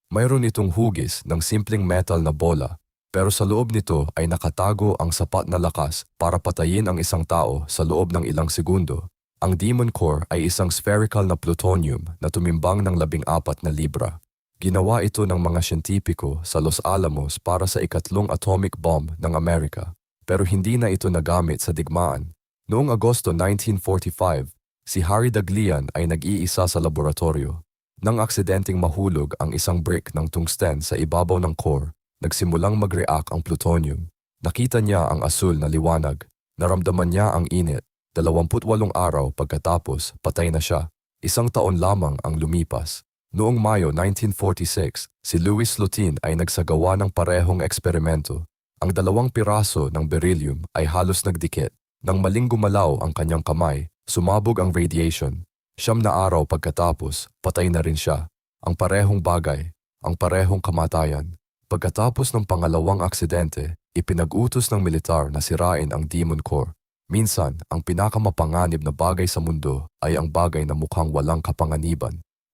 Mayroon itong hugis ng simpleng metal na bola, pero sa loob nito ay nakatago ang sapat na lakas para patayin ang isang tao sa loob ng ilang segundo. Ang Demon Core ay isang spherical na plutonium na tumimbang ng 14 na libra. Ginawa ito ng mga siyentipiko sa Los Alamos para sa ikatlong atomic bomb ng Amerika, pero hindi na ito nagamit sa digmaan. Noong Agosto 1945, si Harry Daghlian ay nag-iisa sa laboratorio. Nang aksidenteng mahulog ang isang brick ng tungsten sa ibabaw ng core, nagsimulang mag-react ang plutonium. Nakita niya ang asul na liwanag. Naramdaman niya ang init. 28 araw pagkatapos, patay na siya. 1 taon lamang ang lumipas. Noong Mayo 1946, si Louis Slotin ay nagsagawa ng parehong eksperimento. Ang 2 piraso ng beryllium ay halos nagdikit. Nang maling gumalaw ang kanyang kamay, sumabog ang radiation. 9 na araw pagkatapos, patay na rin siya. Ang parehong bagay, ang parehong kamatayan. Pagkatapos ng pangalawang aksidente, ipinag-utos ng militar na sirain ang Demon Core. Minsan, ang pinakamapanganib na bagay sa mundo ay ang bagay na mukhang walang kapanganiban.